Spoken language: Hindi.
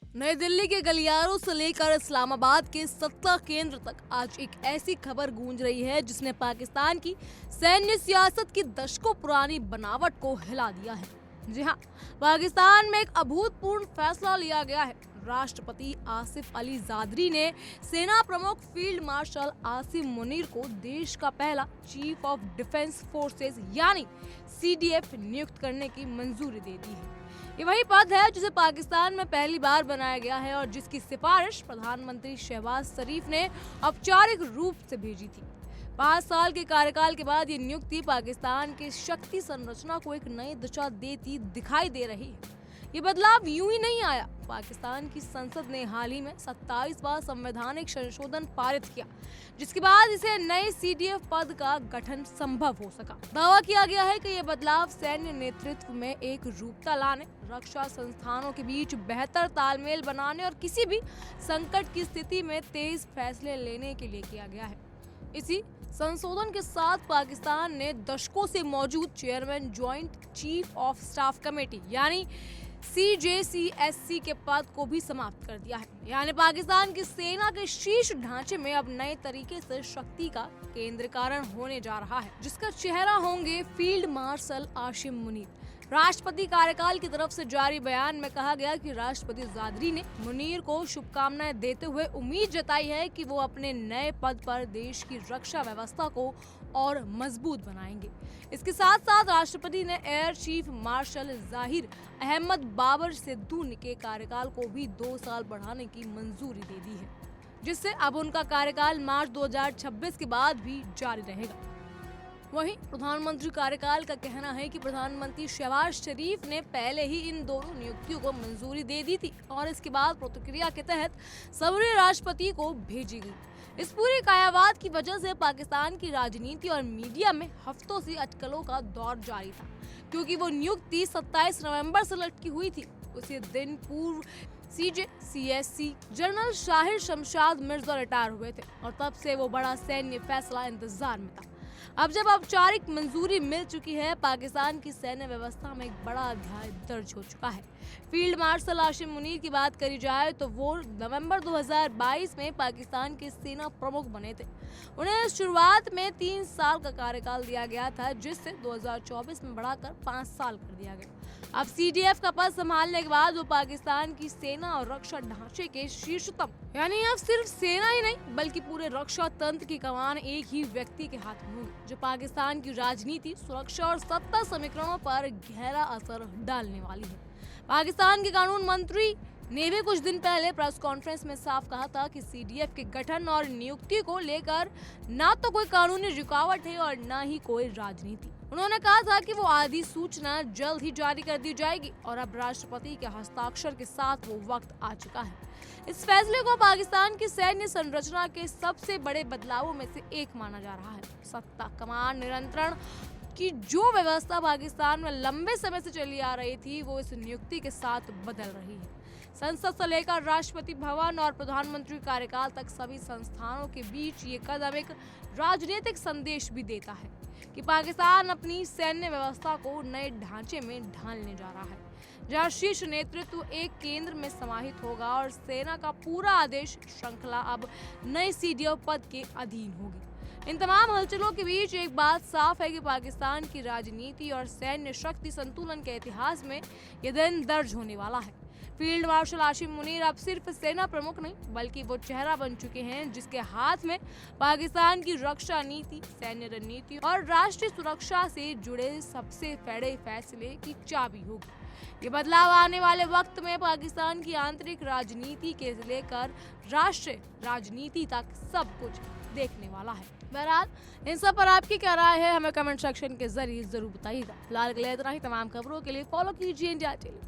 नई दिल्ली के गलियारों से लेकर इस्लामाबाद के सत्ता केंद्र तक आज एक ऐसी खबर गूंज रही है जिसने पाकिस्तान की सैन्य सियासत की दशकों पुरानी बनावट को हिला दिया है। जी हाँ, पाकिस्तान में एक अभूतपूर्व फैसला लिया गया है। राष्ट्रपति आसिफ अली जादरी ने सेना प्रमुख फील्ड मार्शल आसिम मुनीर को देश का पहला चीफ ऑफ डिफेंस फोर्सेस यानी सीडीएफ नियुक्त करने की मंजूरी दे दी है। ये वही पद है जिसे पाकिस्तान में पहली बार बनाया गया है और जिसकी सिफारिश प्रधानमंत्री शहबाज शरीफ ने औपचारिक रूप से भेजी थी। 5 साल के कार्यकाल के बाद ये नियुक्ति पाकिस्तान की शक्ति संरचना को एक नई दिशा देती दिखाई दे रही है। ये बदलाव यूं ही नहीं आया। पाकिस्तान की संसद ने हाल ही में 27 बार संवैधानिक संशोधन पारित किया, जिसके बाद इसे नए सीडीएफ पद का गठन संभव हो सका। दावा किया गया है कि यह बदलाव सैन्य नेतृत्व में एक रूपता लाने, रक्षा संस्थानों के बीच बेहतर तालमेल बनाने और किसी भी संकट की स्थिति में तेज फैसले लेने के लिए किया गया है। इसी संशोधन के साथ पाकिस्तान ने दशकों से मौजूद chairman joint chief of staff committee यानी CJCSC के पद को भी समाप्त कर दिया है। यानी पाकिस्तान की सेना के शीर्ष ढांचे में अब नए तरीके से शक्ति का केंद्रीकरण होने जा रहा है, जिसका चेहरा होंगे फील्ड मार्शल आसिम मुनीर। राष्ट्रपति कार्यकाल की तरफ से जारी बयान में कहा गया कि राष्ट्रपति जादरी ने मुनीर को शुभकामनाएं देते हुए उम्मीद जताई है कि वो अपने नए पद पर देश की रक्षा व्यवस्था को और मजबूत बनाएंगे। इसके साथ साथ राष्ट्रपति ने एयर चीफ मार्शल जाहिर अहमद बाबर सिद्दीकी के कार्यकाल को भी 2 साल बढ़ाने की मंजूरी दे दी है, जिससे अब उनका कार्यकाल मार्च 2026 के बाद भी जारी रहेगा। वहीं प्रधानमंत्री कार्यकाल का कहना है कि प्रधानमंत्री शहबाज शरीफ ने पहले ही इन दोनों नियुक्तियों को मंजूरी दे दी थी और इसके बाद प्रतिक्रिया के तहत सबरी राष्ट्रपति को भेजी गई। इस पूरे कायावाद की वजह से पाकिस्तान की राजनीति और मीडिया में हफ्तों से अटकलों का दौर जारी था, क्योंकि वो नियुक्ति 27 नवंबर से लटकी हुई थी। उसी दिन पूर्व CJCSC general Shahir Shamshad Mirza retire हुए थे और तब से वो बड़ा सैन्य फैसला इंतजार में था। अब जब औपचारिक मंजूरी मिल चुकी है, पाकिस्तान की सैन्य व्यवस्था में एक बड़ा अध्याय दर्ज हो चुका है। फील्ड मार्शल आसिम मुनीर की बात करी जाए तो वो नवंबर 2022 में पाकिस्तान के सेना प्रमुख बने थे। उन्हें शुरुआत में 3 साल का कार्यकाल दिया गया था, जिससे 2024 में बढ़ाकर 5 साल कर दिया गया। अब CDF का पद संभालने के बाद वो पाकिस्तान की सेना और रक्षा ढांचे के शीर्षतम यानी अब सिर्फ सेना ही नहीं बल्कि पूरे रक्षा तंत्र की कमान एक ही व्यक्ति के हाथ में होगी, जो पाकिस्तान की राजनीति, सुरक्षा और सत्ता समीकरणों पर गहरा असर डालने वाली है। पाकिस्तान के कानून मंत्री ने भी कुछ दिन पहले प्रेस कॉन्फ्रेंस में साफ कहा था कि CDF के गठन और नियुक्ति को लेकर ना तो कोई कानूनी रुकावट है और ना ही कोई राजनीति। उन्होंने कहा था कि वो आधी सूचना जल्द ही जारी कर दी जाएगी और अब राष्ट्रपति के हस्ताक्षर के साथ वो वक्त आ चुका है। इस फैसले को पाकिस्तान की सैन्य संरचना के सबसे बड़े बदलावों में से एक माना जा रहा है। सत्ता, कमान, नियंत्रण की जो व्यवस्था पाकिस्तान में लंबे समय से चली आ रही थी, वो इस नियुक्ति के साथ बदल रही है। संसद से लेकर राष्ट्रपति भवन और प्रधानमंत्री कार्यकाल तक सभी संस्थानों के बीच ये कदम एक राजनीतिक संदेश भी देता है कि पाकिस्तान अपनी सैन्य व्यवस्था को नए ढांचे में ढालने जा रहा है, जहां शीर्ष नेतृत्व एक केंद्र में समाहित होगा और सेना का पूरा आदेश श्रृंखला अब नए CDF पद के अधीन होगी। इन तमाम हलचलों के बीच एक बात साफ है कि पाकिस्तान की राजनीति और सैन्य शक्ति संतुलन के इतिहास में यह दिन दर्ज होने वाला है। फील्ड मार्शल आसिम मुनीर अब सिर्फ सेना प्रमुख नहीं बल्कि वो चेहरा बन चुके हैं जिसके हाथ में पाकिस्तान की रक्षा नीति, सैन्य रणनीति और राष्ट्रीय सुरक्षा से जुड़े सबसे बड़े फैसले की चाबी होगी। ये बदलाव आने वाले वक्त में पाकिस्तान की आंतरिक राजनीति के लेकर राष्ट्रीय राजनीति तक सब कुछ देखने वाला है। बहरहाल इन सब पर आपकी क्या राय है, हमें कमेंट सेक्शन के जरिए जरूर बताइएगा। फिलहाल के लिए इतना ही। तमाम खबरों के लिए फॉलो कीजिए इंडिया टेली।